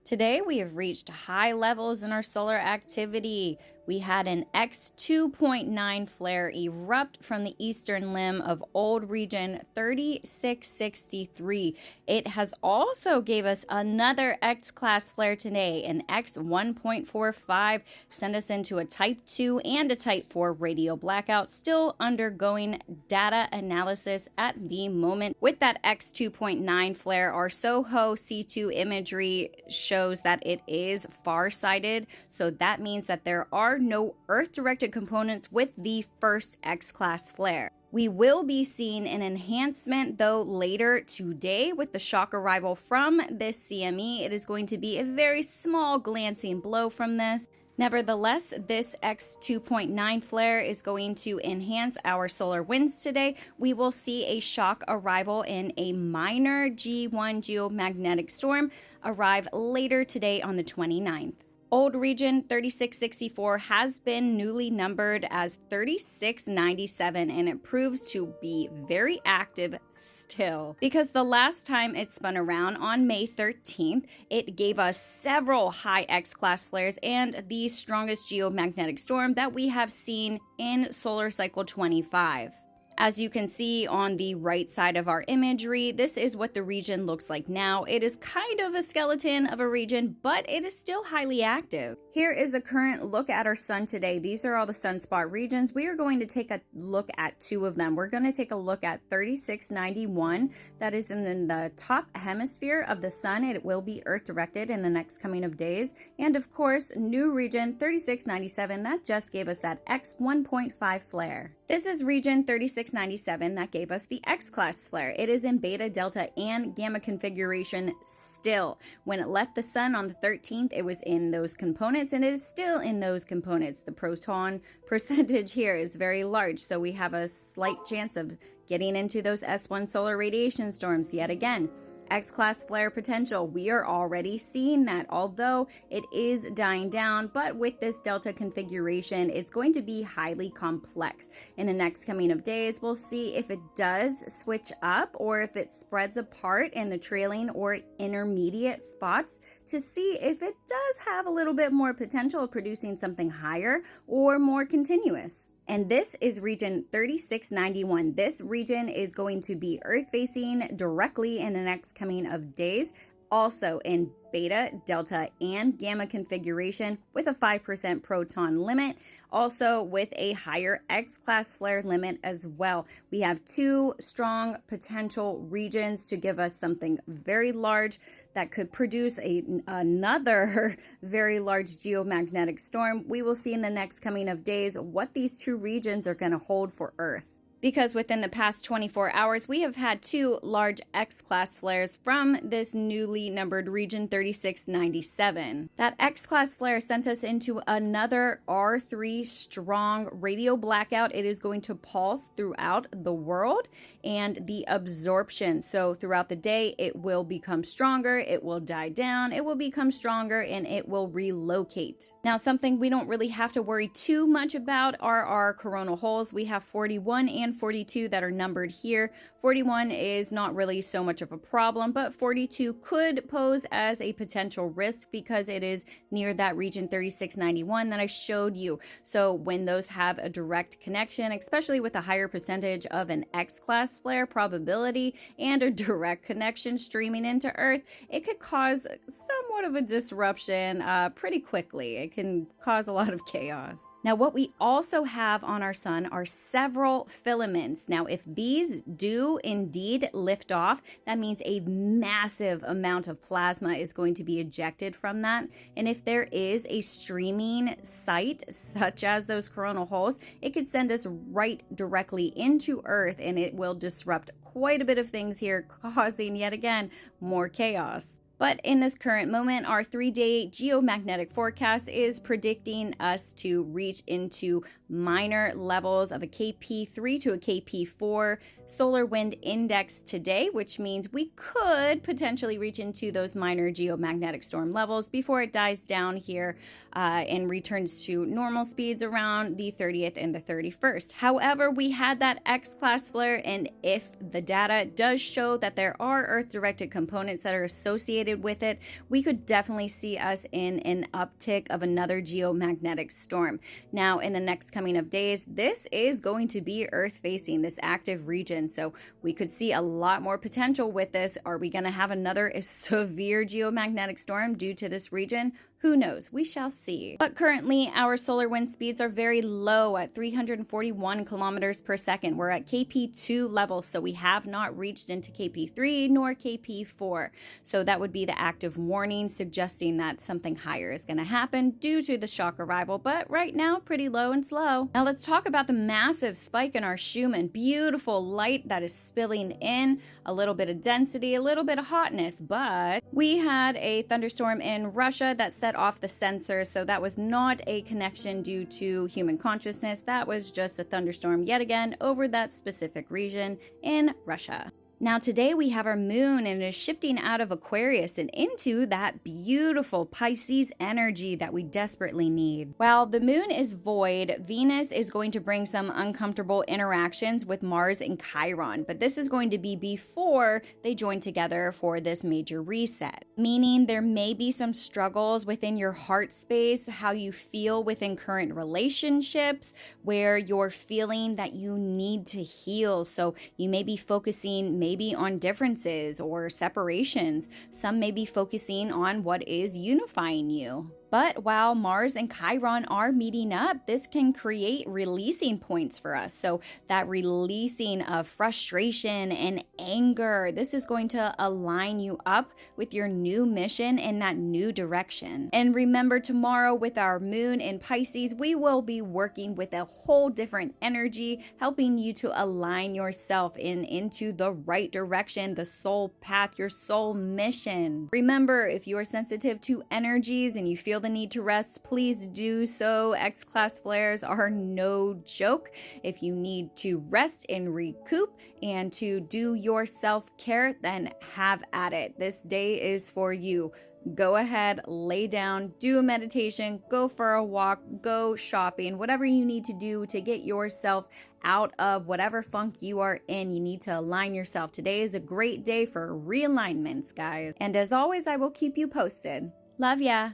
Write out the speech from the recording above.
Today we have reached high levels in our solar activity. We had an X2.9 flare erupt from the eastern limb of old region 3663. It has also gave us another X-class flare today, an X1.45, sent us into a Type 2 and a Type 4 radio blackout, still undergoing data analysis at the moment. With that X2.9 flare, our SOHO C2 imagery shows that it is far-sighted, so that means that there are no Earth-directed components with the first X-class flare. We will be seeing an enhancement, though, later today with the shock arrival from this CME. It is going to be a very small glancing blow from this. Nevertheless, this X2.9 flare is going to enhance our solar winds today. We will see a shock arrival in a minor G1 geomagnetic storm arrive later today on the 29th. Old region 3664 has been newly numbered as 3697, and it proves to be very active still, because the last time it spun around on May 13th, it gave us several high X-class flares and the strongest geomagnetic storm that we have seen in solar cycle 25. As you can see on the right side of our imagery, this is what the region looks like now. It is kind of a skeleton of a region, but it is still highly active. Here is a current look at our sun today. These are all the sunspot regions. We are going to take a look at two of them. We're going to take a look at 3691. That is in the top hemisphere of the sun. It will be Earth directed in the next coming of days. And of course, new region 3697, that just gave us that X1.5 flare. This is region 3697 that gave us the X-class flare. It is in beta, delta, and gamma configuration still. When it left the sun on the 13th, it was in those components, and it is still in those components. The proton percentage here is very large, so we have a slight chance of getting into those S1 solar radiation storms yet again. X-class flare potential, we are already seeing that, although it is dying down, but with this delta configuration, it's going to be highly complex. In the next coming of days, we'll see if it does switch up or if it spreads apart in the trailing or intermediate spots to see if it does have a little bit more potential of producing something higher or more continuous. And this is region 3691. This region is going to be Earth-facing directly in the next coming of days, also in beta, delta, and gamma configuration with a 5% proton limit, also with a higher X-class flare limit as well. We have two strong potential regions to give us something very large that could produce another very large geomagnetic storm. We will see in the next coming of days what these two regions are going to hold for Earth. Because within the past 24 hours, we have had two large X-class flares from this newly numbered region 3697. That X-class flare sent us into another R3 strong radio blackout. It is going to pulse throughout the world, and the absorption. So throughout the day, it will become stronger, it will die down, it will become stronger, and it will relocate. Now, something we don't really have to worry too much about are our coronal holes. We have 41 and 42 that are numbered here. 41 is not really so much of a problem, but 42 could pose as a potential risk because it is near that region 3691 that I showed you. So when those have a direct connection, especially with a higher percentage of an X-class flare probability and a direct connection streaming into Earth, it could cause somewhat of a disruption pretty quickly. It can cause a lot of chaos. Now, what we also have on our sun are several filaments. Now, if these do indeed lift off, that means a massive amount of plasma is going to be ejected from that. And if there is a streaming site, such as those coronal holes, it could send us right directly into Earth, and it will disrupt quite a bit of things here, causing yet again more chaos. But in this current moment, our 3-day geomagnetic forecast is predicting us to reach into minor levels of a KP3 to a KP4 solar wind index today, which means we could potentially reach into those minor geomagnetic storm levels before it dies down here and returns to normal speeds around the 30th and the 31st. However, we had that X-class flare, and if the data does show that there are Earth-directed components that are associated with it, we could definitely see us in an uptick of another geomagnetic storm. Now, in the next coming of days, this is going to be Earth-facing, this active region, so we could see a lot more potential with this. Are we going to have another severe geomagnetic storm due to this region? Who knows? We shall see. But currently, our solar wind speeds are very low at 341 kilometers per second. We're at KP2 level, so we have not reached into KP3 nor KP4. So that would be the active warning suggesting that something higher is going to happen due to the shock arrival. But right now, pretty low and slow. Now let's talk about the massive spike in our Schumann. Beautiful light that is spilling in, a little bit of density, a little bit of hotness. But we had a thunderstorm in Russia that set off the sensor, so that was not a connection due to human consciousness. That was just a thunderstorm yet again over that specific region in Russia. Now today we have our moon, and it is shifting out of Aquarius and into that beautiful Pisces energy that we desperately need. While the moon is void, Venus is going to bring some uncomfortable interactions with Mars and Chiron, but this is going to be before they join together for this major reset. Meaning there may be some struggles within your heart space, how you feel within current relationships, where you're feeling that you need to heal. So you may be focusing maybe on differences or separations. Some may be focusing on what is unifying you. But while Mars and Chiron are meeting up, this can create releasing points for us. So that releasing of frustration and anger, this is going to align you up with your new mission and that new direction. And remember, tomorrow with our moon in Pisces, we will be working with a whole different energy, helping you to align yourself into the right direction, the soul path, your soul mission. Remember, if you are sensitive to energies and you feel the need to rest, please do so. X-class flares are no joke. If you need to rest and recoup and to do your self-care, then have at it. This day is for you. Go ahead, lay down, do a meditation, go for a walk, go shopping, whatever you need to do to get yourself out of whatever funk you are in. You need to align yourself. Today is a great day for realignments, guys. And as always, I will keep you posted. Love ya.